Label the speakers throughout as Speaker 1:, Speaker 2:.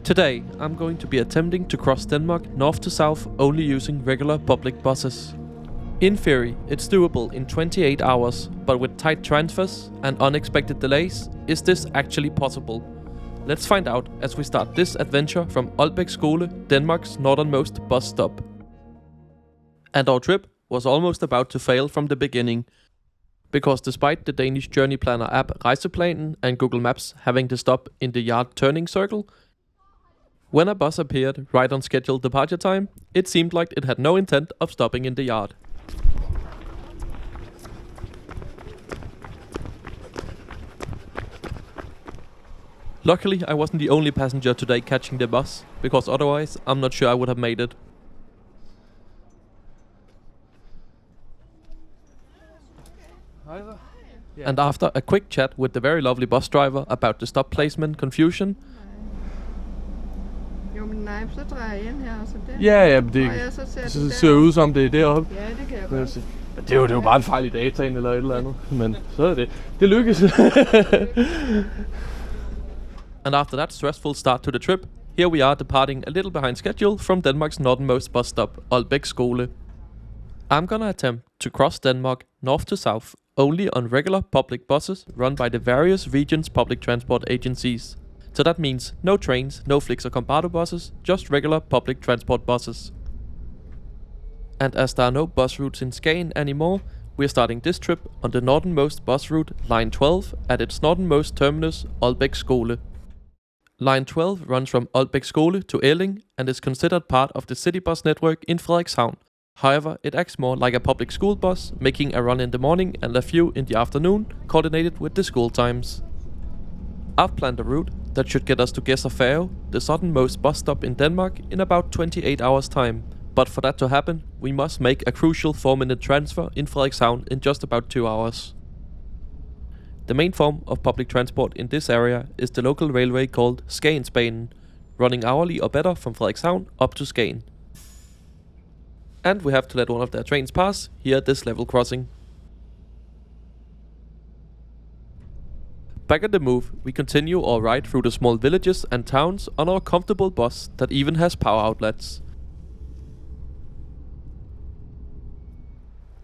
Speaker 1: Today, I'm going to be attempting to cross Denmark north to south only using regular public buses. In theory, it's doable in 28 hours, but with tight transfers and unexpected delays, is this actually possible? Let's find out as we start this adventure from Aalborg Skole, Denmark's northernmost bus stop. And our trip was almost about to fail from the beginning, because despite the Danish journey planner app Rejseplanen and Google Maps having the stop in the yard turning circle, when a bus appeared right on scheduled departure time, it seemed like it had no intent of stopping in the yard. Luckily, I wasn't the only passenger today catching the bus, because otherwise I'm not sure I would have made it. And after a quick chat with the very lovely bus driver about the stop placement confusion.
Speaker 2: Jo, men nej, så drejer jeg ind her, så det.
Speaker 3: Ja, men
Speaker 2: det
Speaker 3: ser ud som det er deroppe.
Speaker 2: Ja, det kan jeg godt se.
Speaker 3: Det er jo bare en fejl i dataen eller et eller andet, men så er det. Det lykkes.
Speaker 1: And after that stressful start to the trip, here we are departing a little behind schedule from Denmark's northernmost bus stop, Aalborg Skole. I'm gonna attempt to cross Denmark north to south only on regular public buses run by the various regions' public transport agencies. So that means no trains, no Flix or Combardo buses, just regular public transport buses. And as there are no bus routes in Skagen anymore, we are starting this trip on the northernmost bus route, Line 12, at its northernmost terminus, Aalborg Skole. Line 12 runs from Aalborg Skole to Elling and is considered part of the city bus network in Frederikshavn. However, it acts more like a public school bus, making a run in the morning and a few in the afternoon, coordinated with the school times. I've planned a route that should get us to Ferry, the southernmost bus stop in Denmark, in about 28 hours time. But for that to happen, we must make a crucial 4-minute transfer in Frederikshavn in just about 2 hours. The main form of public transport in this area is the local railway called Skagensbanen, running hourly or better from Frederikshavn up to Skagen. And we have to let one of their trains pass here at this level crossing. Back at the move, we continue our ride through the small villages and towns on our comfortable bus that even has power outlets.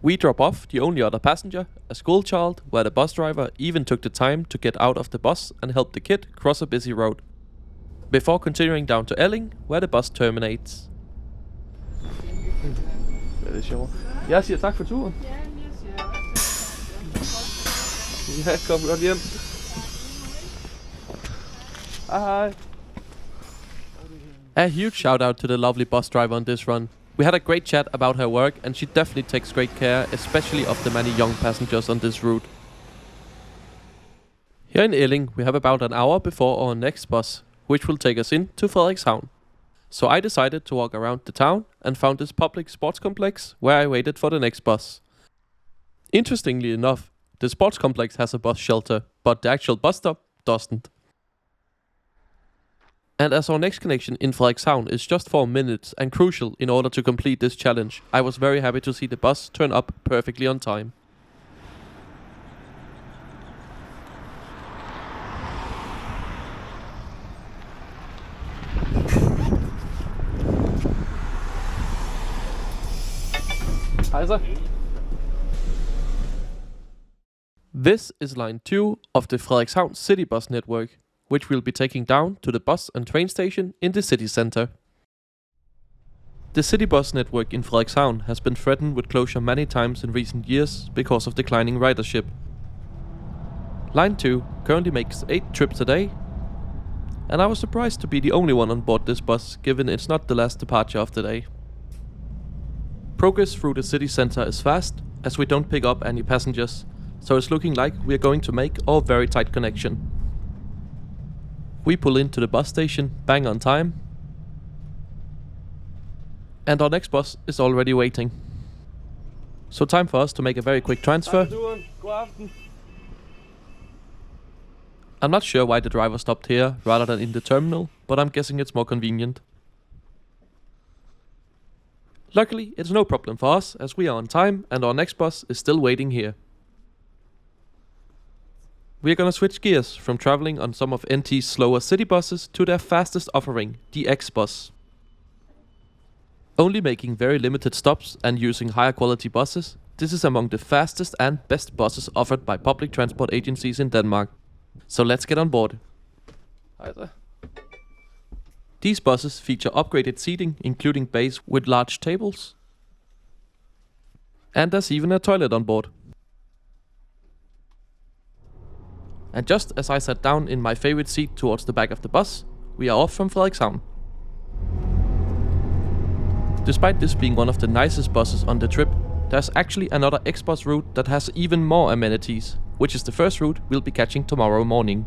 Speaker 1: We drop off the only other passenger, a school child, where the bus driver even took the time to get out of the bus and help the kid cross a busy road, before continuing down to Elling, where the bus terminates.
Speaker 3: Ja, det er sjovt. Jeg siger tak for turen.
Speaker 2: Ja, jeg siger også.
Speaker 3: Ja, kom godt hjem. Hej.
Speaker 1: A huge shout out to the lovely bus driver on this run. We had a great chat about her work and she definitely takes great care, especially of the many young passengers on this route. Here in Elling, we have about an hour before our next bus, which will take us into Frederikshavn. So I decided to walk around the town and found this public sports complex where I waited for the next bus. Interestingly enough, the sports complex has a bus shelter, but the actual bus stop doesn't. And as our next connection in Frederikshavn is just 4 minutes and crucial in order to complete this challenge, I was very happy to see the bus turn up perfectly on time.
Speaker 3: Hej så.
Speaker 1: This is line 2 of the Frederikshavn city bus network, which we'll be taking down to the bus and train station in the city center. The city bus network in Frederikshavn has been threatened with closure many times in recent years because of declining ridership. Line 2 currently makes 8 trips a day, and I was surprised to be the only one on board this bus, given it's not the last departure of the day. Progress through the city center is fast, as we don't pick up any passengers, so it's looking like we are going to make our very tight connection. We pull into the bus station bang on time, and our next bus is already waiting. So time for us to make a very quick transfer. I'm not sure why the driver stopped here rather than in the terminal, but I'm guessing it's more convenient. Luckily, it's no problem for us as we are on time and our next bus is still waiting here. We're gonna switch gears from traveling on some of NT's slower city buses to their fastest offering, the X-Bus. Only making very limited stops and using higher quality buses, this is among the fastest and best buses offered by public transport agencies in Denmark. So let's get on board.
Speaker 3: Hej så.
Speaker 1: These buses feature upgraded seating, including bays with large tables. And there's even a toilet on board. And just as I sat down in my favorite seat towards the back of the bus, we are off from Frederikshavn. Despite this being one of the nicest buses on the trip, there's actually another X-Bus route that has even more amenities, which is the first route we'll be catching tomorrow morning.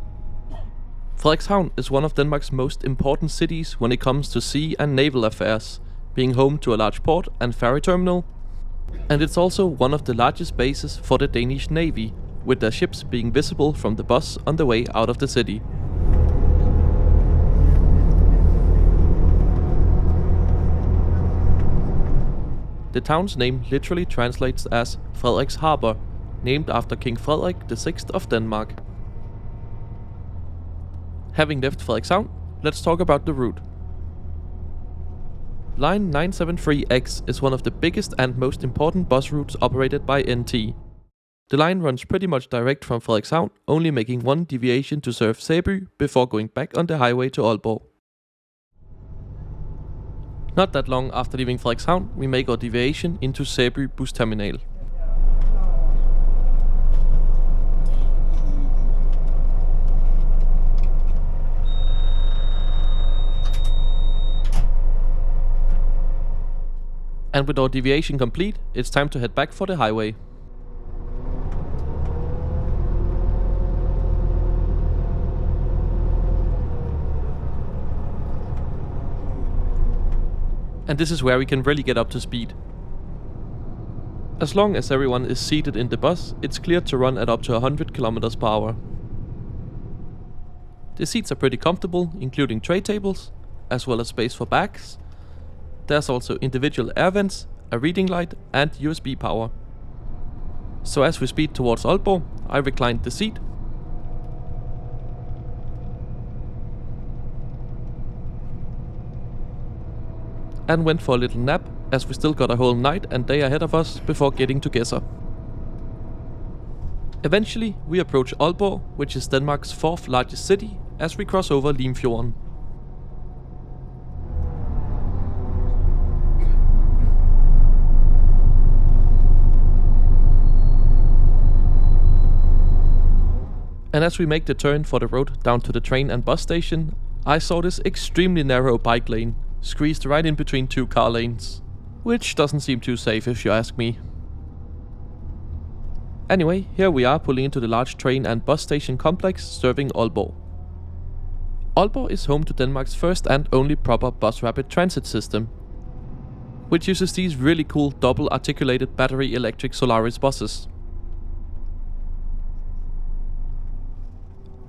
Speaker 1: Frederikshavn is one of Denmark's most important cities when it comes to sea and naval affairs, being home to a large port and ferry terminal, and it's also one of the largest bases for the Danish Navy, with their ships being visible from the bus on the way out of the city. The town's name literally translates as Frederiks Harbor, named after King Frederik VI of Denmark. Having left Frederikshavn, let's talk about the route. Line 973X is one of the biggest and most important bus routes operated by NT. The line runs pretty much direct from Frederikshavn, only making one deviation to serve Sæby before going back on the highway to Aalborg. Not that long after leaving Frederikshavn, we make our deviation into Sæby bus terminal. And with our deviation complete, it's time to head back for the highway. And this is where we can really get up to speed. As long as everyone is seated in the bus, it's cleared to run at up to 100 km per hour. The seats are pretty comfortable, including tray tables, as well as space for bags. There's also individual air vents, a reading light and USB power. So as we speed towards Aalborg, I reclined the seat. And went for a little nap, as we still got a whole night and day ahead of us before getting to Gedser. Eventually, we approach Aalborg, which is Denmark's 4th largest city, as we cross over Limfjorden. And as we make the turn for the road down to the train and bus station, I saw this extremely narrow bike lane, squeezed right in between two car lanes, which doesn't seem too safe if you ask me. Anyway, here we are pulling into the large train and bus station complex serving Aalborg. Aalborg is home to Denmark's first and only proper bus rapid transit system, which uses these really cool double articulated battery electric Solaris buses.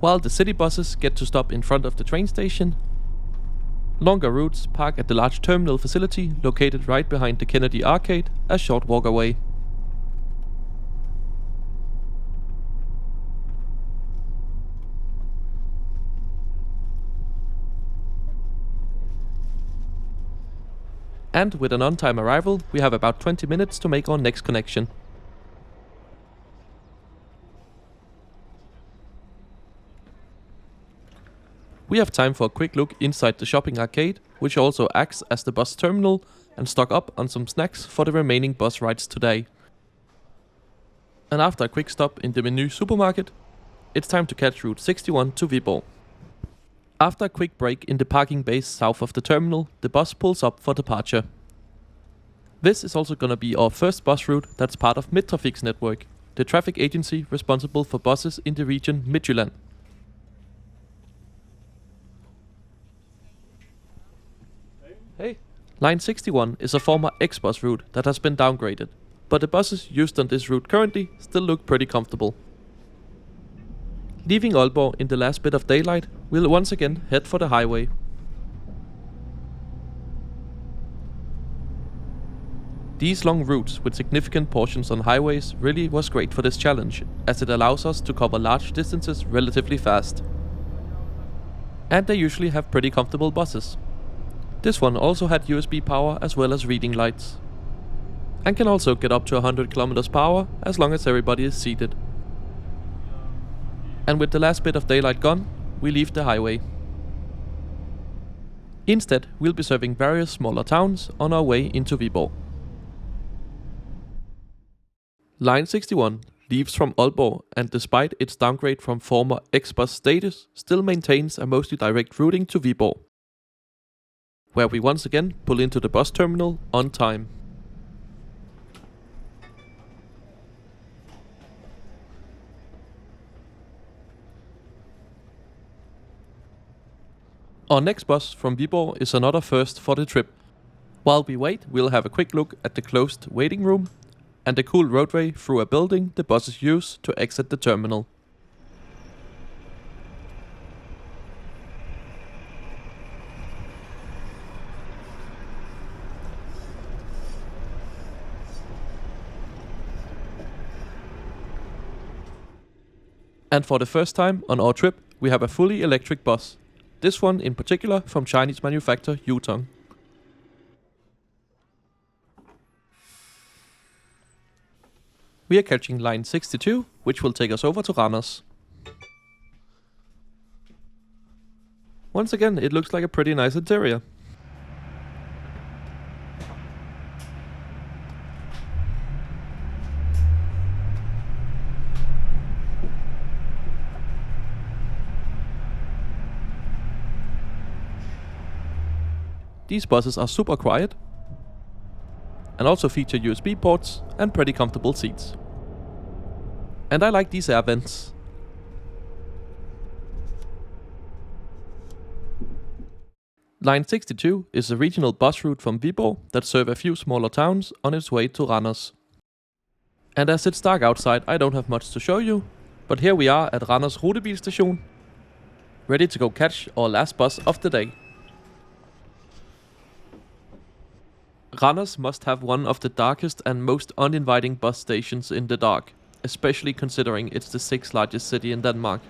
Speaker 1: While the city buses get to stop in front of the train station, longer routes park at the large terminal facility located right behind the Kennedy Arcade, a short walk away. And with an on-time arrival, we have about 20 minutes to make our next connection. We have time for a quick look inside the shopping arcade, which also acts as the bus terminal, and stock up on some snacks for the remaining bus rides today. And after a quick stop in the Menu supermarket, it's time to catch Route 61 to Viborg. After a quick break in the parking base south of the terminal, the bus pulls up for departure. This is also gonna be our first bus route that's part of Midtrafik's network, the traffic agency responsible for buses in the region Midtjylland. Hey. Line 61 is a former X-Bus route that has been downgraded, but the buses used on this route currently still look pretty comfortable. Leaving Aalborg in the last bit of daylight, we'll once again head for the highway. These long routes with significant portions on highways really was great for this challenge, as it allows us to cover large distances relatively fast. And they usually have pretty comfortable buses. This one also had USB power as well as reading lights. And can also get up to 100 km per hour as long as everybody is seated. And with the last bit of daylight gone, we leave the highway. Instead, we'll be serving various smaller towns on our way into Viborg. Line 61 leaves from Aalborg, and despite its downgrade from former X-Bus status, still maintains a mostly direct routing to Viborg, where we once again pull into the bus terminal on time. Our next bus from Viborg is another first for the trip. While we wait, we'll have a quick look at the closed waiting room and the cool roadway through a building the buses use to exit the terminal. And for the first time on our trip, we have a fully electric bus. This one in particular from Chinese manufacturer Yutong. We are catching line 62, which will take us over to Randers. Once again, it looks like a pretty nice interior. These buses are super quiet and also feature USB ports and pretty comfortable seats. And I like these air vents. Line 62 is a regional bus route from Viborg that serve a few smaller towns on its way to Randers. And as it's dark outside, I don't have much to show you, but here we are at Randers Rutebilstation, ready to go catch our last bus of the day. Randers must have one of the darkest and most uninviting bus stations in the dark, especially considering it's the 6th largest city in Denmark.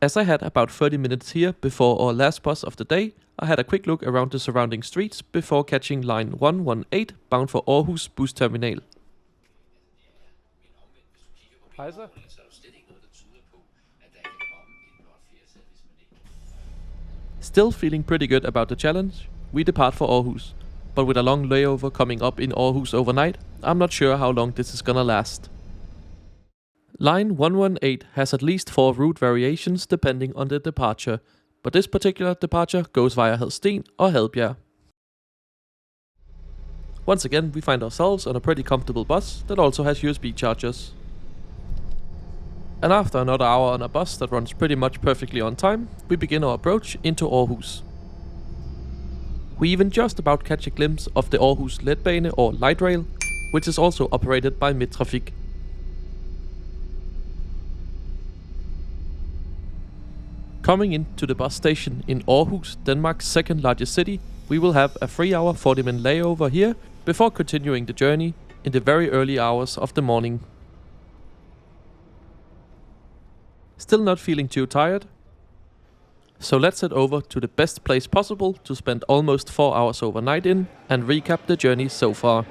Speaker 1: As I had about 30 minutes here before our last bus of the day, I had a quick look around the surrounding streets before catching line 118 bound for Aarhus bus terminal.
Speaker 3: Hej så.
Speaker 1: Still feeling pretty good about the challenge, we depart for Aarhus, but with a long layover coming up in Aarhus overnight, I'm not sure how long this is gonna last. Line 118 has at least 4 route variations depending on the departure, but this particular departure goes via Hadsten or Helbjerg. Once again, we find ourselves on a pretty comfortable bus that also has USB chargers. And after another hour on a bus that runs pretty much perfectly on time, we begin our approach into Aarhus. We even just about catch a glimpse of the Aarhus Letbane or light rail, which is also operated by Midtrafik. Coming into the bus station in Aarhus, Denmark's 2nd largest city, we will have a 3-hour 40-minute layover here before continuing the journey in the very early hours of the morning. Still not feeling too tired? So let's head over to the best place possible to spend almost 4 hours overnight in and recap the journey so far.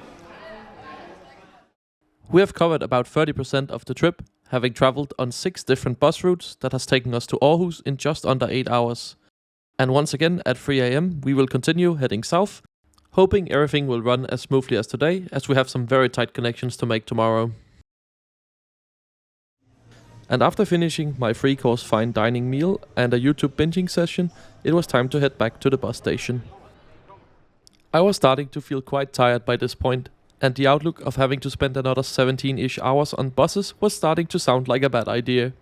Speaker 1: We have covered about 30% of the trip, having traveled on 6 different bus routes that has taken us to Aarhus in just under 8 hours. And once again at 3 AM we will continue heading south, hoping everything will run as smoothly as today, as we have some very tight connections to make tomorrow. And after finishing my 3-course fine dining meal and a YouTube binging session, it was time to head back to the bus station. I was starting to feel quite tired by this point, and the outlook of having to spend another 17-ish hours on buses was starting to sound like a bad idea.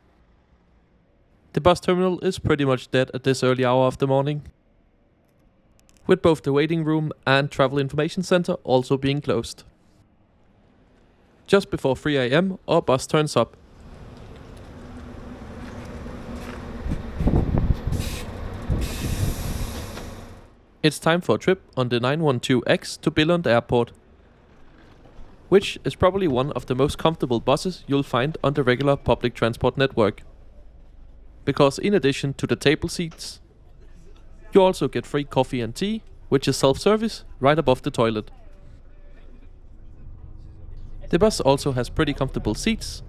Speaker 1: The bus terminal is pretty much dead at this early hour of the morning, with both the waiting room and travel information center also being closed. Just before 3 AM, our bus turns up. It's time for a trip on the 912X to Billund Airport, which is probably one of the most comfortable buses you'll find on the regular public transport network. Because in addition to the table seats, you also get free coffee and tea, which is self-service, right above the toilet. The bus also has pretty comfortable seats.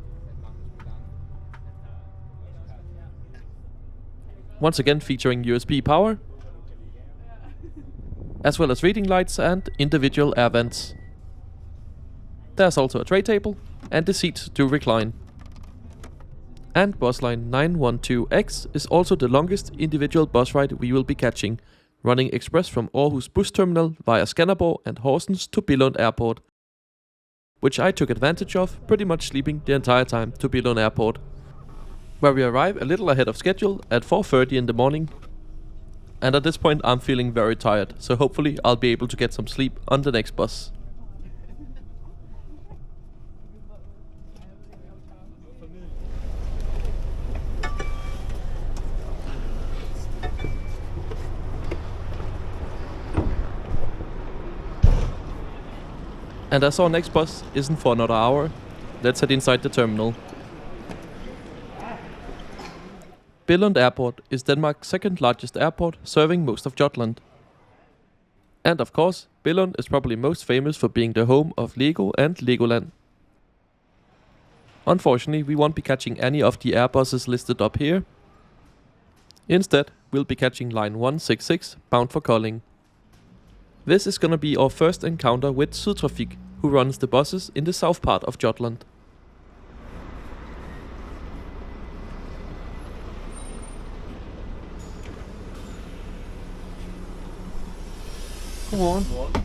Speaker 1: Once again featuring USB power, as well as reading lights and individual air vents. There's also a tray table, and the seats do recline. And bus line 912X is also the longest individual bus ride we will be catching, running express from Aarhus bus terminal via Skanderborg and Horsens to Billund Airport, which I took advantage of, pretty much sleeping the entire time to Billund Airport, where we arrive a little ahead of schedule at 4:30 in the morning. And at this point I'm feeling very tired, so hopefully I'll be able to get some sleep on the next bus. And as our next bus isn't for another hour, let's head inside the terminal. Billund Airport is Denmark's second largest airport, serving most of Jutland. And of course, Billund is probably most famous for being the home of Lego and Legoland. Unfortunately, we won't be catching any of the airbuses listed up here. Instead, we'll be catching line 166 bound for Kolding. This is gonna be our first encounter with Sydtrafik, who runs the buses in the south part of Jutland.
Speaker 2: Godmorgen.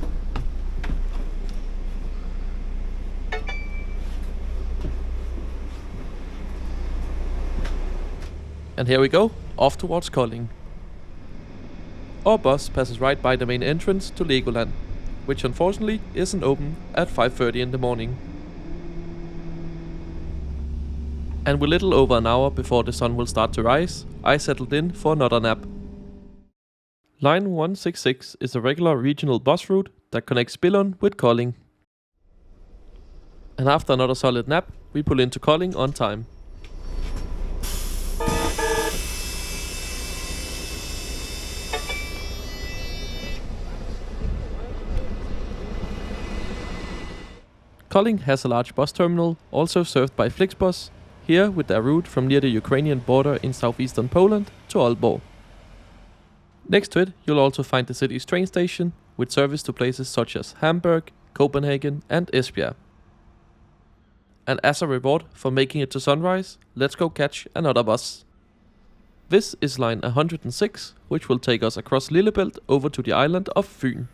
Speaker 1: And here we go, off towards Kolding. Our bus passes right by the main entrance to Legoland, which unfortunately isn't open at 5:30 in the morning. And with little over an hour before the sun will start to rise, I settled in for another nap. Line 166 is a regular regional bus route that connects Billund with Kolding. And after another solid nap, we pull into Kolding on time. Kolding has a large bus terminal, also served by FlixBus, here with their route from near the Ukrainian border in southeastern Poland to Aalborg. Next to it, you'll also find the city's train station, with service to places such as Hamburg, Copenhagen and Esbjerg. And as a reward for making it to sunrise, let's go catch another bus. This is line 106, which will take us across Lillebælt over to the island of Funen.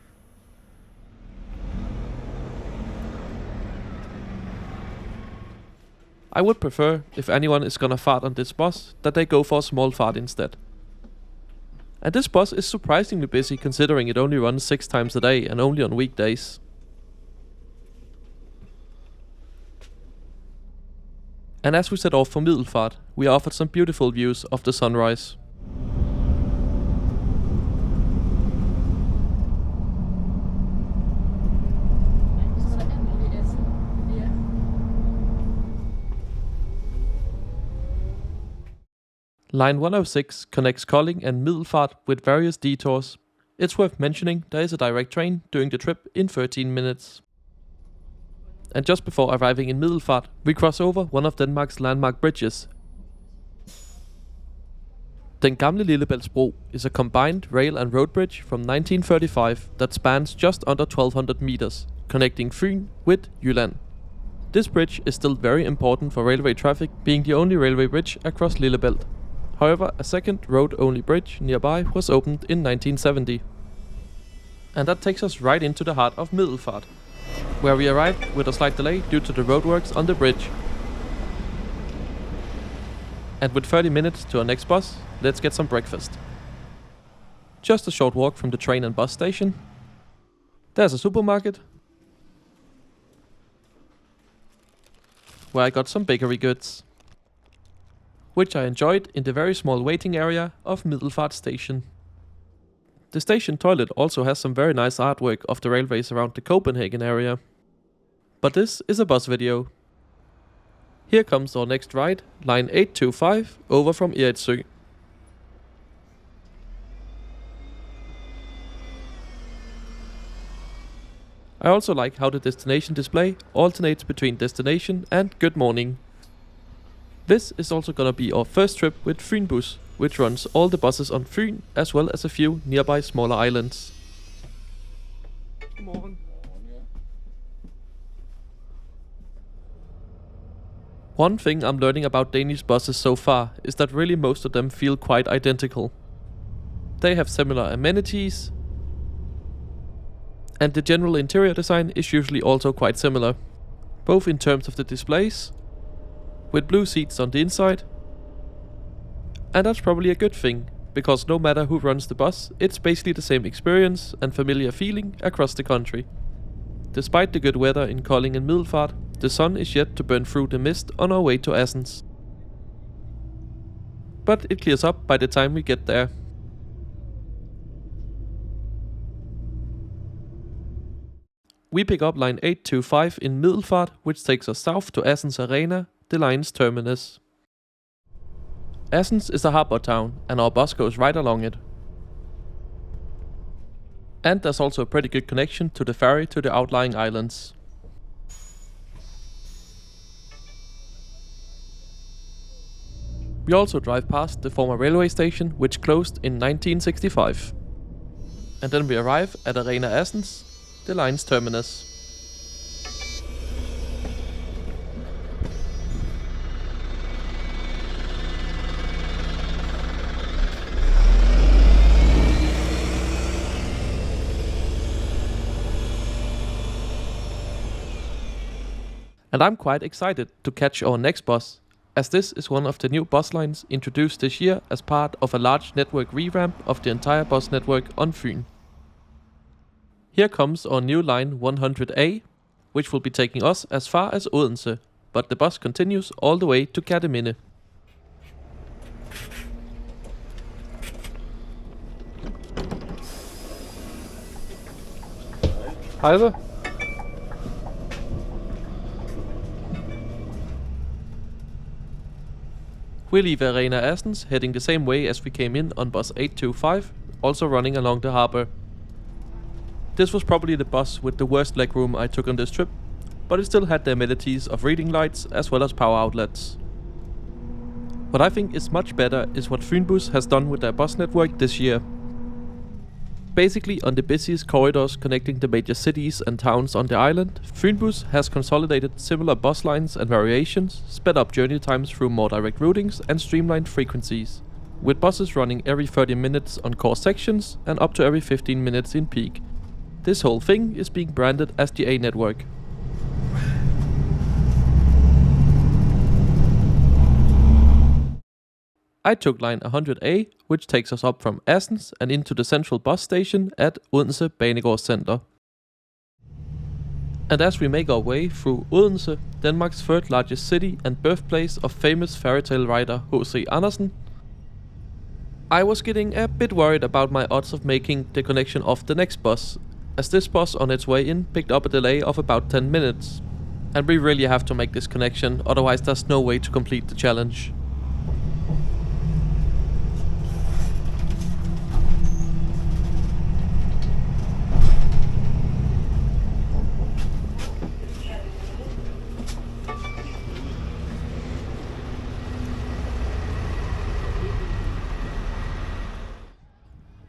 Speaker 1: I would prefer, if anyone is gonna fart on this bus, that they go for a small fart instead. And this bus is surprisingly busy considering it only runs 6 times a day and only on weekdays. And as we set off for Middelfart, we are offered some beautiful views of the sunrise. Line 106 connects Kolding and Middelfart with various detours. It's worth mentioning there is a direct train doing the trip in 13 minutes. And just before arriving in Middelfart, we cross over one of Denmark's landmark bridges. Den Gamle Lillebæltsbro is a combined rail and road bridge from 1935 that spans just under 1200 meters, connecting Fyn with Jylland. This bridge is still very important for railway traffic, being the only railway bridge across Lillebælt. However, a second road-only bridge nearby was opened in 1970. And that takes us right into the heart of Middelfart, where we arrived with a slight delay due to the roadworks on the bridge. And with 30 minutes to our next bus, let's get some breakfast. Just a short walk from the train and bus station. There's a supermarket, where I got some bakery goods, which I enjoyed in the very small waiting area of Middelfart station. The station toilet also has some very nice artwork of the railways around the Copenhagen area. But this is a bus video. Here comes our next ride, line 825, over from Eriksø. I also like how the destination display alternates between destination and good morning. This is also gonna be our first trip with FlixBus, which runs all the buses on Fyn, as well as a few nearby smaller islands. One thing I'm learning about Danish buses so far is that really most of them feel quite identical. They have similar amenities, and the general interior design is usually also quite similar, both in terms of the displays, with blue seats on the inside. And that's probably a good thing, because no matter who runs the bus, it's basically the same experience and familiar feeling across the country. Despite the good weather in Kolding and Middelfart, the sun is yet to burn through the mist on our way to Assens. But it clears up by the time we get there. We pick up line 825 in Middelfart, which takes us south to Assens Arena, the line's terminus. Assens is a harbour town, and our bus goes right along it. And there's also a pretty good connection to the ferry to the outlying islands. We also drive past the former railway station, which closed in 1965. And then we arrive at Arena Assens, the line's terminus. And I'm quite excited to catch our next bus, as this is one of the new bus lines introduced this year as part of a large network revamp of the entire bus network on Fyn. Here comes our new line 100A, which will be taking us as far as Odense, but the bus continues all the way to Kerteminde.
Speaker 3: Hej så.
Speaker 1: We leave Arena Assens heading the same way as we came in on bus 825, also running along the harbour. This was probably the bus with the worst legroom I took on this trip, but it still had the amenities of reading lights as well as power outlets. What I think is much better is what FlixBus has done with their bus network this year. Basically, on the busiest corridors connecting the major cities and towns on the island, FlixBus has consolidated similar bus lines and variations, sped up journey times through more direct routings and streamlined frequencies, with buses running every 30 minutes on core sections and up to every 15 minutes in peak. This whole thing is being branded as the A network. I took line 100A, which takes us up from Assens and into the central bus station at Odense Banegård Center. And as we make our way through Odense, Denmark's third largest city and birthplace of famous fairytale writer H.C. Andersen, I was getting a bit worried about my odds of making the connection of the next bus, as this bus on its way in picked up a delay of about 10 minutes. And we really have to make this connection, otherwise there's no way to complete the challenge.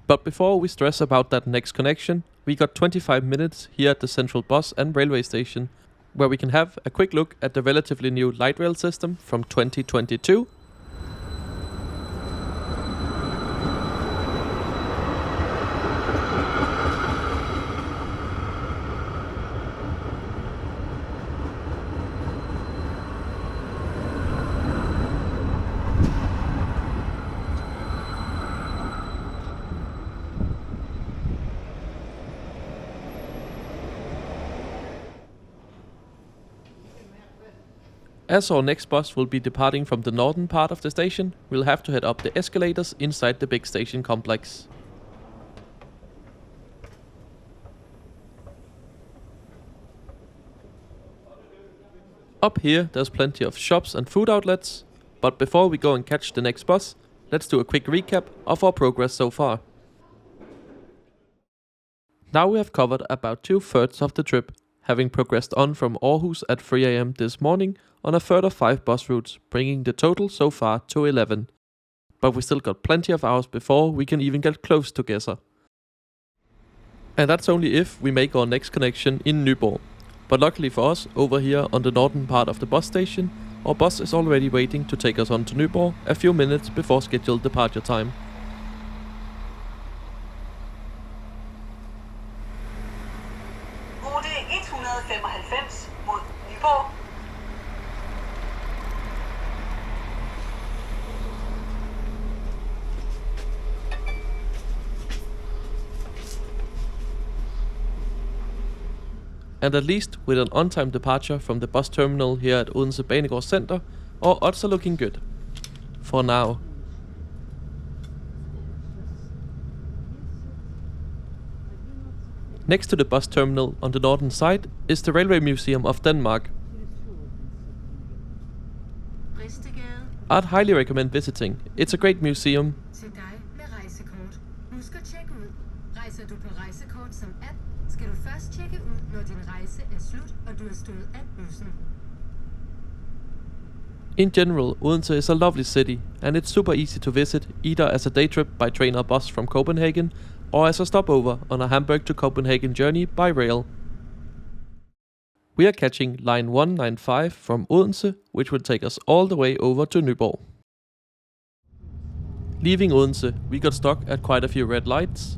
Speaker 1: But before we stress about that next connection, we got 25 minutes here at the central bus and railway station, where we can have a quick look at the relatively new light rail system from 2022. As our next bus will be departing from the northern part of the station, we'll have to head up the escalators inside the big station complex. Up here there's plenty of shops and food outlets, but before we go and catch the next bus, let's do a quick recap of our progress so far. Now we have covered about 2/3 of the trip, having progressed on from Aarhus at 3 AM this morning on a further 5 bus routes, bringing the total so far to 11. But we still got plenty of hours before we can even get close to Gedser. And that's only if we make our next connection in Nyborg. But luckily for us, over here on the northern part of the bus station, our bus is already waiting to take us on to Nyborg a few minutes before scheduled departure time.
Speaker 4: Rute 195 mod Nyborg.
Speaker 1: And at least with an on-time departure from the bus terminal here at Odense Banegård Center, our odds are looking good. For now. Next to the bus terminal on the northern side is the Railway Museum of Denmark. I'd highly recommend visiting. It's a great museum.
Speaker 5: Til dig med rejsekort. Husk at tjekke ud. Rejser du på rejsekort som app, skal du først tjekke ud, når din rejse er slut, og du har stået af bussen.
Speaker 1: In general, Odense is a lovely city, and it's super easy to visit either as a day trip by train or bus from Copenhagen, or as a stopover on a Hamburg to Copenhagen journey by rail. We are catching line 195 from Odense, which will take us all the way over to Nyborg. Leaving Odense, we got stuck at quite a few red lights,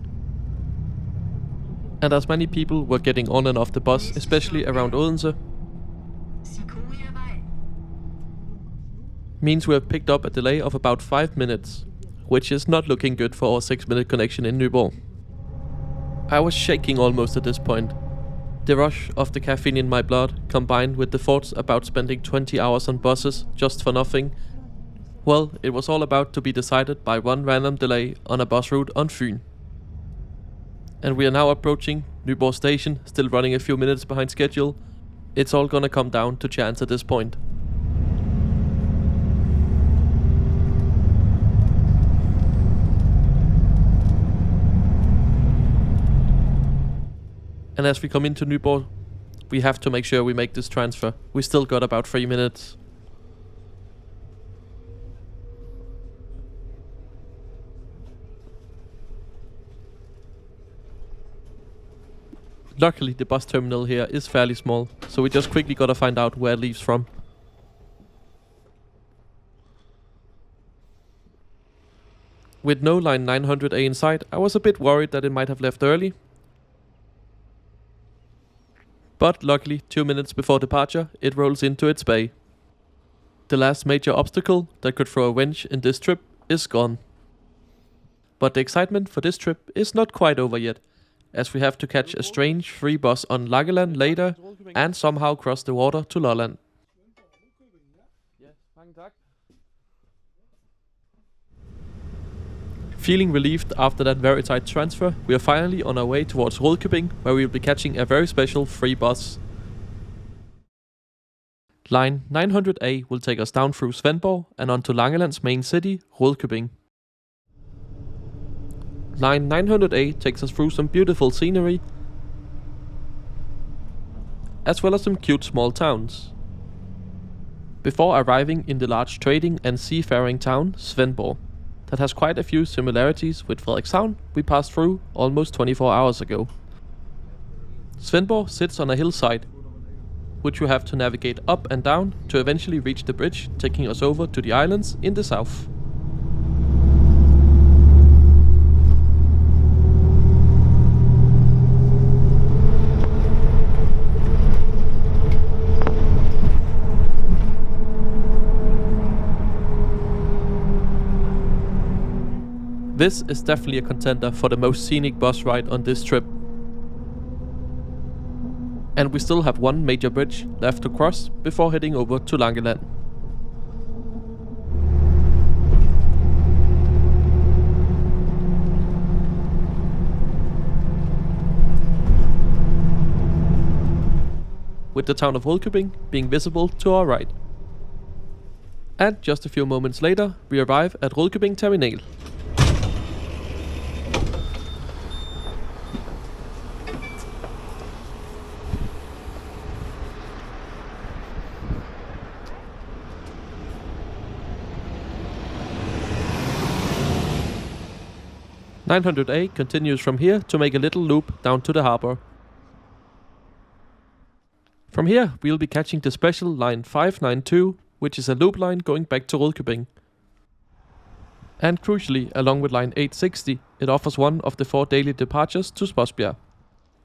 Speaker 1: and as many people were getting on and off the bus, especially around Odense, means we have picked up a delay of about 5 minutes, which is not looking good for our 6-minute connection in Nyborg. I was shaking almost at this point. The rush of the caffeine in my blood, combined with the thoughts about spending 20 hours on buses just for nothing, well, it was all about to be decided by one random delay on a bus route on Funen. And we are now approaching Nyborg station, still running a few minutes behind schedule. It's all gonna come down to chance at this point. And as we come into Nyborg, we have to make sure we make this transfer. We still got about 3 minutes. Luckily, the bus terminal here is fairly small, so we just quickly gotta find out where it leaves from. With no line 900A in sight, I was a bit worried that it might have left early. But luckily, 2 minutes before departure, it rolls into its bay. The last major obstacle that could throw a wrench in this trip is gone. But the excitement for this trip is not quite over yet, as we have to catch a strange free bus on Lolland later and somehow cross the water to Lolland. Feeling relieved after that very tight transfer, we are finally on our way towards Rødkøbing, where we will be catching a very special free bus. Line 900A will take us down through Svendborg and onto Langeland's main city, Rødkøbing. Line 900A takes us through some beautiful scenery, as well as some cute small towns, before arriving in the large trading and seafaring town, Svendborg, that has quite a few similarities with Frederikshavn we passed through almost 24 hours ago. Svendborg sits on a hillside, which you have to navigate up and down to eventually reach the bridge taking us over to the islands in the south. This is definitely a contender for the most scenic bus ride on this trip. And we still have one major bridge left to cross before heading over to Langeland. with the town of Rudkøbing being visible to our right. And just a few moments later, we arrive at Rudkøbing Terminal. (900A) continues from here to make a little loop down to the harbour. From here, we'll be catching the special line 592, which is a loop line going back to Rudkøbing. And crucially, along with line 860, it offers one of the 4 daily departures to Spodsbjerg.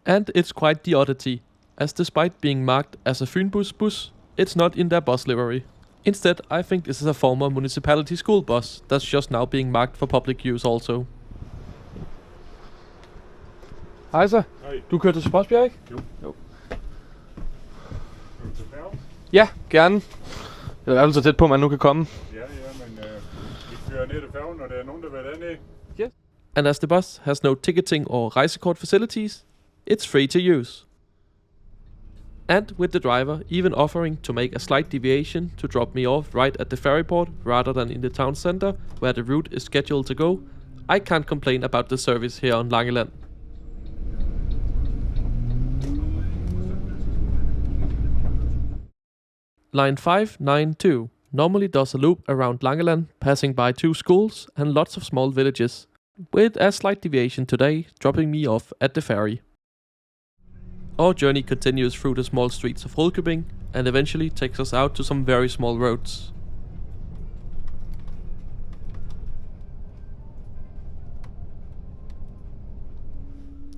Speaker 1: And it's quite the oddity, as despite being marked as a FlixBus bus, it's not in their bus livery. Instead, I think this is a former municipality school bus that's just now being marked for public use also.
Speaker 3: Hej så.
Speaker 6: Hej.
Speaker 3: Du kører til Spodsbjerg, ikke?
Speaker 6: Jo.
Speaker 3: Jo.
Speaker 6: Skal du til færgen?
Speaker 3: Ja, gerne. Det er i hvert fald så tæt på, man nu kan komme.
Speaker 6: Ja, men vi kører ned til færgen, når der er nogen, der vil dernede.
Speaker 3: Yes.
Speaker 1: And as the bus has no ticketing or rejsekort facilities, it's free to use. And with the driver even offering to make a slight deviation to drop me off right at the ferry port rather than in the town center where the route is scheduled to go, I can't complain about the service here on Langeland. Line 592 normally does a loop around Langeland, passing by 2 schools and lots of small villages, with a slight deviation today, dropping me off at the ferry. Our journey continues through the small streets of Rudkøbing and eventually takes us out to some very small roads.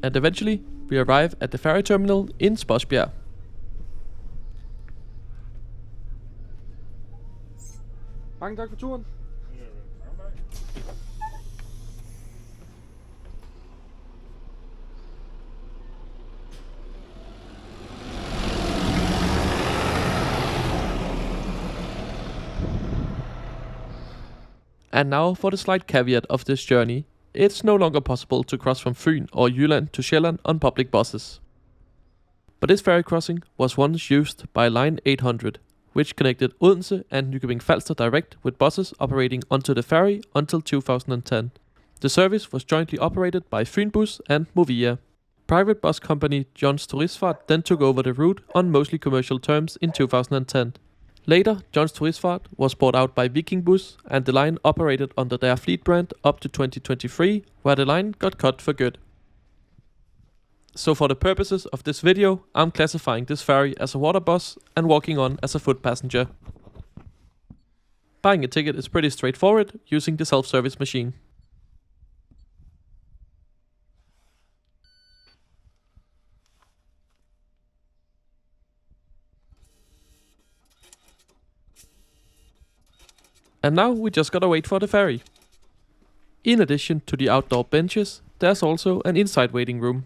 Speaker 1: And eventually, we arrive at the ferry terminal in Spodsbjerg.
Speaker 3: Mange tak for turen.
Speaker 1: And now for the slight caveat of this journey. It's no longer possible to cross from Funen or Jylland to Sjælland on public buses. But this ferry crossing was once used by line 800, which connected Odense and Nykøbing Falster direct with buses operating onto the ferry until 2010. The service was jointly operated by FlixBuses and Movia. Private bus company Johns Turistfart then took over the route on mostly commercial terms in 2010. Later, Johns Turistfart was bought out by Vikingbus and the line operated under their fleet brand up to 2023, where the line got cut for good. So for the purposes of this video, I'm classifying this ferry as a water bus and walking on as a foot passenger. Buying a ticket is pretty straightforward using the self-service machine. And now we just gotta wait for the ferry. In addition to the outdoor benches, there's also an inside waiting room.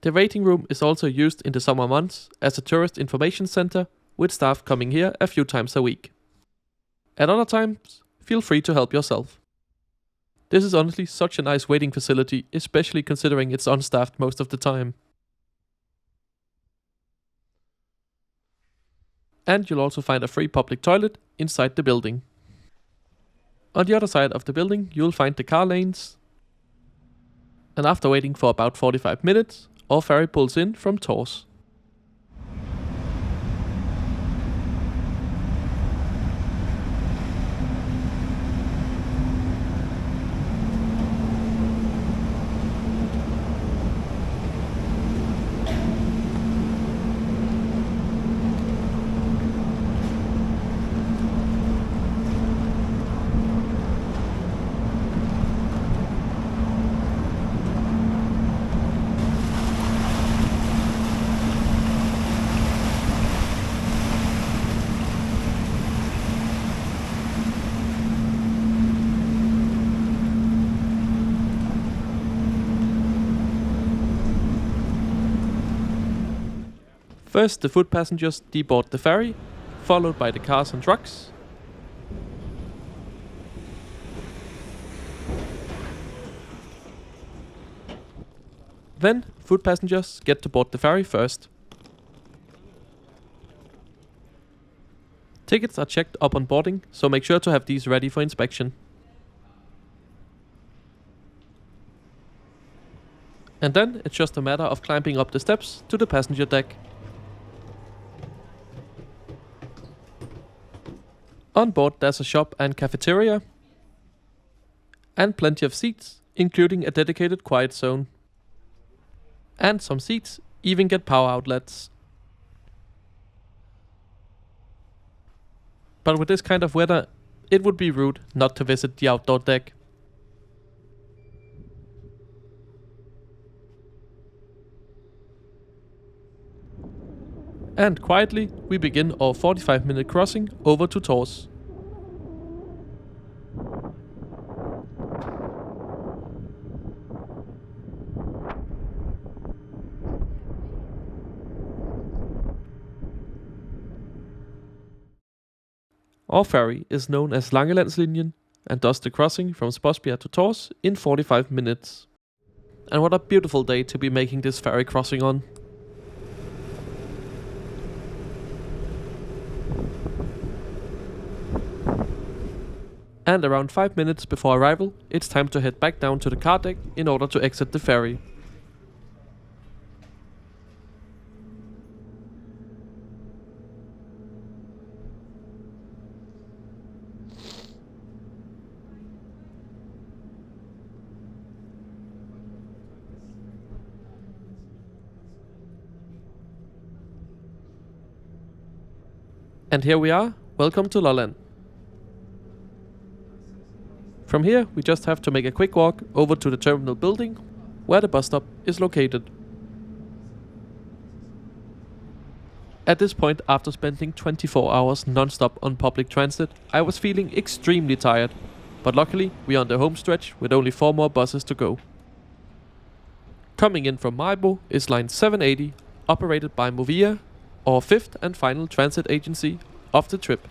Speaker 1: The waiting room is also used in the summer months as a tourist information center, with staff coming here a few times a week. At other times, feel free to help yourself. This is honestly such a nice waiting facility, especially considering it's unstaffed most of the time. And you'll also find a free public toilet inside the building. On the other side of the building, you'll find the car lanes. And after waiting for about 45 minutes, our ferry pulls in from Tors. First, the foot passengers deboard the ferry, followed by the cars and trucks. Then, foot passengers get to board the ferry first. Tickets are checked upon boarding, so make sure to have these ready for inspection. And then it's just a matter of climbing up the steps to the passenger deck. On board there's a shop and cafeteria, and plenty of seats, including a dedicated quiet zone. And some seats even get power outlets. But with this kind of weather, it would be rude not to visit the outdoor deck. And quietly, we begin our 45-minute crossing over to Tors. Our ferry is known as Langelandslinjen and does the crossing from Spodsbjerg to Tors in 45 minutes. And what a beautiful day to be making this ferry crossing on. And around 5 minutes before arrival, it's time to head back down to the car deck in order to exit the ferry. And here we are, welcome to Lolland. From here we just have to make a quick walk over to the terminal building, where the bus stop is located. At this point, after spending 24 hours non-stop on public transit, I was feeling extremely tired, but luckily we are on the home stretch with only 4 more buses to go. Coming in from Aalborg is line 780, operated by Movia, our 5th and final transit agency of the trip.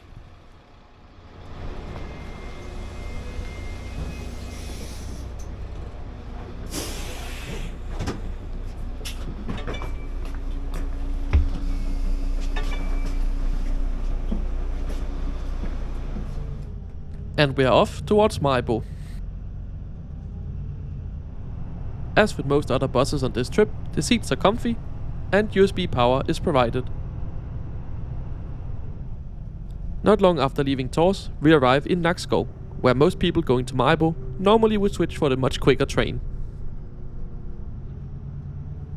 Speaker 1: And we are off towards Aalborg. As with most other buses on this trip, the seats are comfy and USB power is provided. Not long after leaving Tors, we arrive in Nakskov, where most people going to Aalborg normally would switch for the much quicker train.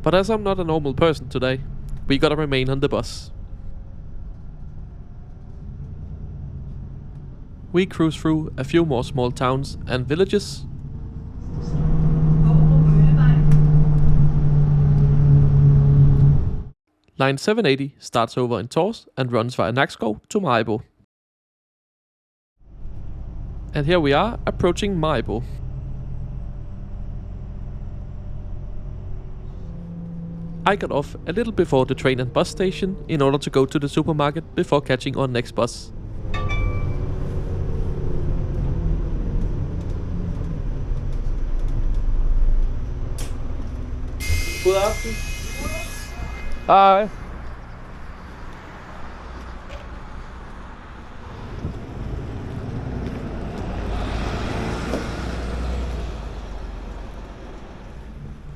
Speaker 1: But as I'm not a normal person today, we gotta remain on the bus. We cruise through a few more small towns and villages. Line 780 starts over in Tors and runs via Nakskov to Aalborg. And here we are approaching Aalborg. I got off a little before the train and bus station in order to go to the supermarket before catching our next bus.
Speaker 3: God aften. Hej.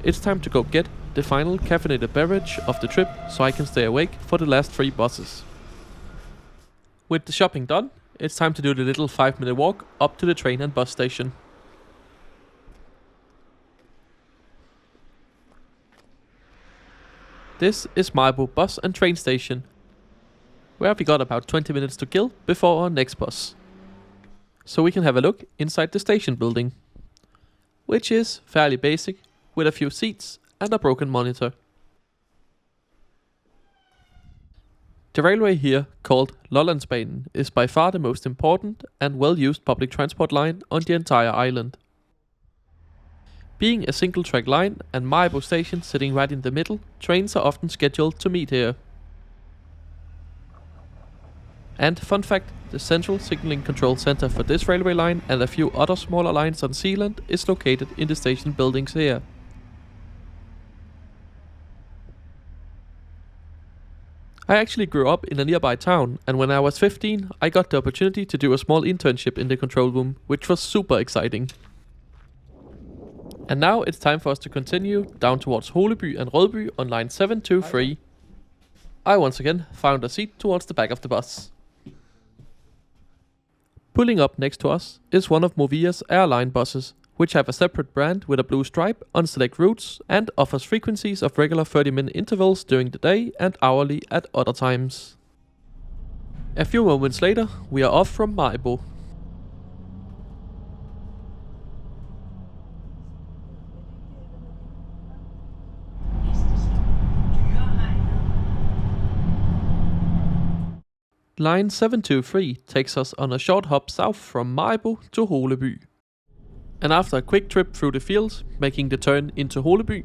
Speaker 1: It's time to go get the final caffeinated beverage of the trip so I can stay awake for the last 3 buses. With the shopping done, it's time to do the little 5-minute walk up to the train and bus station. This is Aalborg bus and train station, where we got about 20 minutes to kill before our next bus. So we can have a look inside the station building, which is fairly basic, with a few seats and a broken monitor. The railway here, called Lollandsbanen, is by far the most important and well-used public transport line on the entire island. Being a single-track line and Aalborg station sitting right in the middle, trains are often scheduled to meet here. And fun fact, the central signaling control center for this railway line and a few other smaller lines on Zealand is located in the station buildings here. I actually grew up in a nearby town, and when I was 15, I got the opportunity to do a small internship in the control room, which was super exciting. And now it's time for us to continue down towards Holeby and Rødby on line 723. I once again found a seat towards the back of the bus. Pulling up next to us is one of Movia's airline buses, which have a separate brand with a blue stripe on select routes and offers frequencies of regular 30-minute intervals during the day and hourly at other times. A few moments later, we are off from Maribo. Line 723 takes us on a short hop south from Maribo to Holeby. And after a quick trip through the fields, making the turn into Holeby,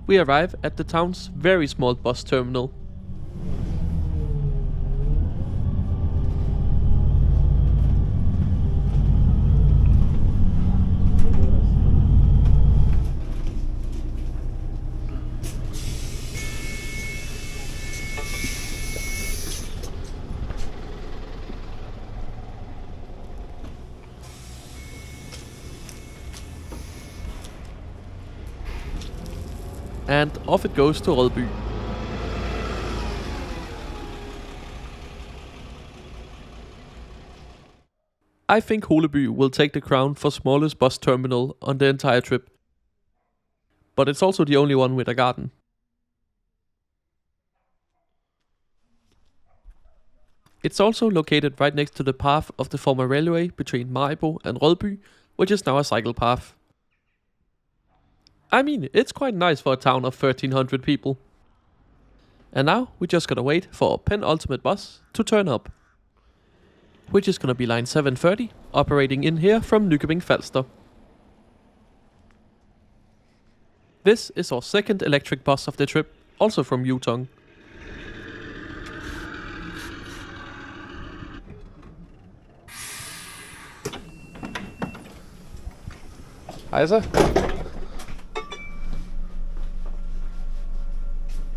Speaker 1: we arrive at the town's very small bus terminal. And off it goes to Rødby. I think Holeby will take the crown for smallest bus terminal on the entire trip. But it's also the only one with a garden. It's also located right next to the path of the former railway between Maribo and Rødby, which is now a cycle path. I mean, it's quite nice for a town of 1300 people. And now we just gotta wait for our penultimate bus to turn up, which is gonna be line 730, operating in here from Nykøbing Falster. This is our second electric bus of the trip, also from Yutong.
Speaker 3: Hej så.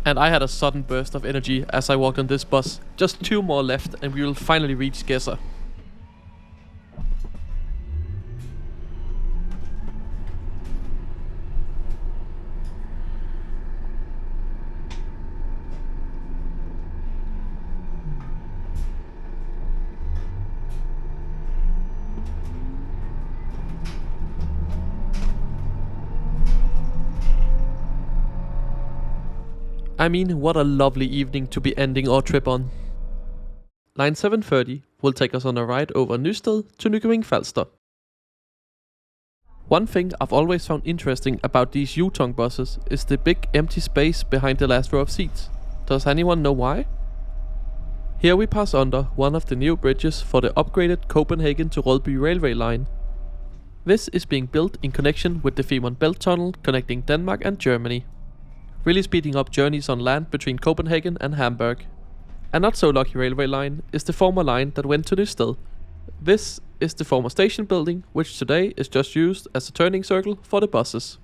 Speaker 1: And I had a sudden burst of energy as I walked on this bus. Just 2 more left and we will finally reach Gedser. I mean, what a lovely evening to be ending our trip on. Line 730 will take us on a ride over Nysted to Nykøbing Falster. One thing I've always found interesting about these Yutong buses is the big empty space behind the last row of seats. Does anyone know why? Here we pass under one of the new bridges for the upgraded Copenhagen to Rødby railway line. This is being built in connection with the Femern Belt tunnel connecting Denmark and Germany, really speeding up journeys on land between Copenhagen and Hamburg. A not so lucky railway line is the former line that went to Nysted. This is the former station building, which today is just used as a turning circle for the buses.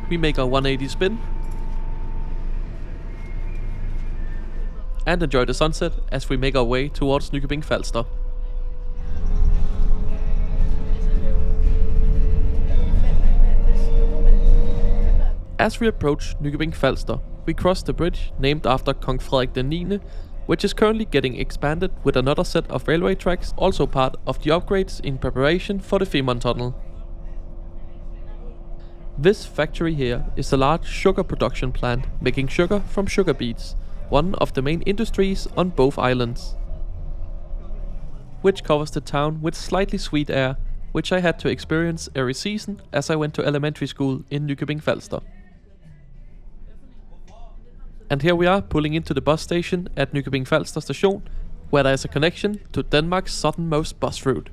Speaker 1: We make a 180 spin and enjoy the sunset as we make our way towards Nykøbing Falster. As we approach Nykøbing Falster, we cross the bridge named after Kong Frederik IX, which is currently getting expanded with another set of railway tracks, also part of the upgrades in preparation for the Femern Tunnel. This factory here is a large sugar production plant making sugar from sugar beets, one of the main industries on both islands, which covers the town with slightly sweet air, which I had to experience every season as I went to elementary school in Nykøbing Falster. And here we are pulling into the bus station at Nykøbing Falster station, where there is a connection to Denmark's southernmost bus route.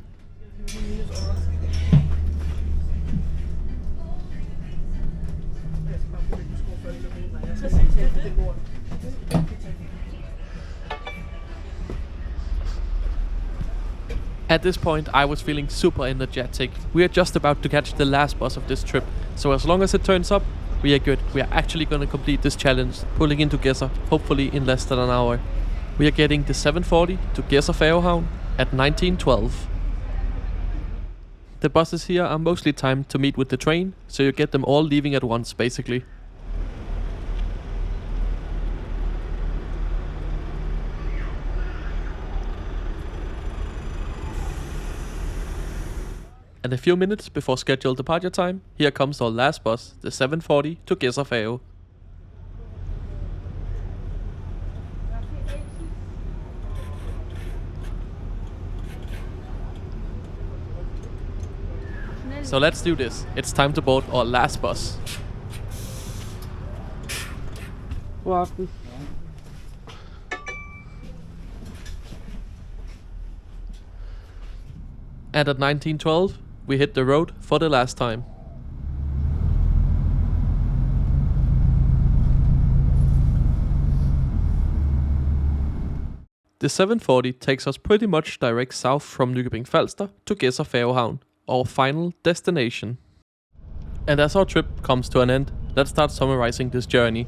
Speaker 1: At this point, I was feeling super energetic. We are just about to catch the last bus of this trip, so as long as it turns up, we are good. We are actually gonna complete this challenge, pulling into Gedser, hopefully in less than an hour. We are getting the 740 to Gedser Færgehavn at 19:12. The buses here are mostly timed to meet with the train, so you get them all leaving at once basically. And a few minutes before scheduled departure time, here comes our last bus, the 740 to Gedser Færge. So let's do this. It's time to board our last bus.
Speaker 3: God aften.
Speaker 1: And at 19:12, we hit the road for the last time. The 740 takes us pretty much direct south from Nykøbing Falster to Gedser Færgehavn, our final destination. And as our trip comes to an end, let's start summarizing this journey.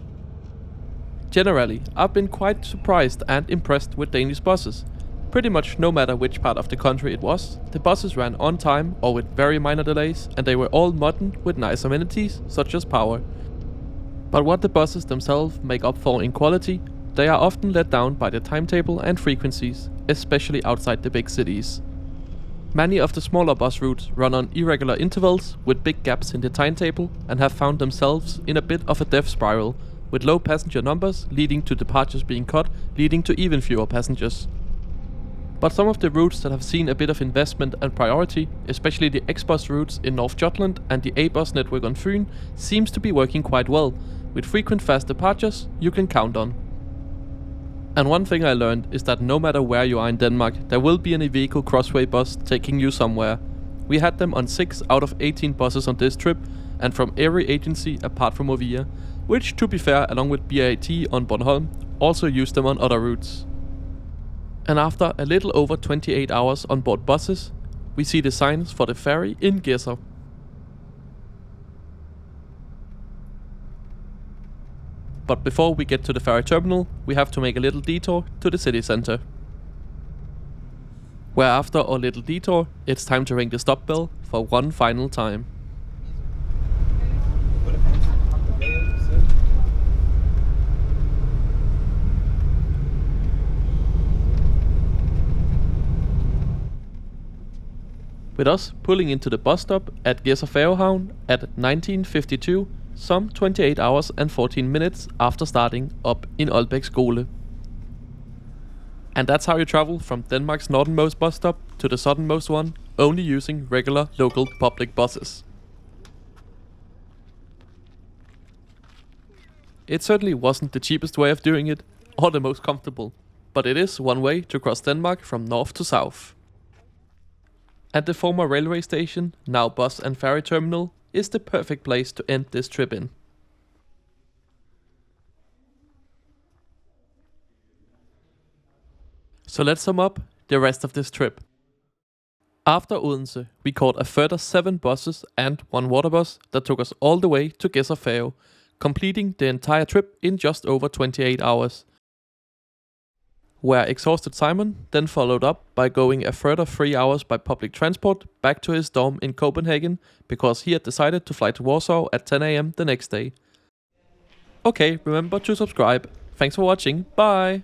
Speaker 1: Generally, I've been quite surprised and impressed with Danish buses. Pretty much no matter which part of the country it was, the buses ran on time or with very minor delays, and they were all modern with nice amenities such as power. But what the buses themselves make up for in quality, they are often let down by the timetable and frequencies, especially outside the big cities. Many of the smaller bus routes run on irregular intervals with big gaps in the timetable and have found themselves in a bit of a death spiral, with low passenger numbers leading to departures being cut, leading to even fewer passengers. But some of the routes that have seen a bit of investment and priority, especially the X-Bus routes in North Jutland and the A-Bus network on Funen, seems to be working quite well, with frequent fast departures you can count on. And one thing I learned is that no matter where you are in Denmark, there will be an Iveco Crossway bus taking you somewhere. We had them on 6 out of 18 buses on this trip, and from every agency apart from Movia, which to be fair, along with BAT on Bornholm, also used them on other routes. And after a little over 28 hours on board buses, we see the signs for the ferry in Gedser. But before we get to the ferry terminal, we have to make a little detour to the city center. Where after our little detour, it's time to ring the stop bell for one final time. With us pulling into the bus stop at Gedser Færgehavn at 19:52, some 28 hours and 14 minutes after starting up in Aalborg Skole. And that's how you travel from Denmark's northernmost bus stop to the southernmost one, only using regular local public buses. It certainly wasn't the cheapest way of doing it, or the most comfortable, but it is one way to cross Denmark from north to south. And the former railway station, now bus and ferry terminal, is the perfect place to end this trip in. So let's sum up the rest of this trip. After Odense, we caught a further 7 buses and 1 water bus that took us all the way to Gedser Færge, completing the entire trip in just over 28 hours. Where exhausted Simon then followed up by going a further 3 hours by public transport back to his dorm in Copenhagen because he had decided to fly to Warsaw at 10 AM the next day. Okay, remember to subscribe. Thanks for watching, bye!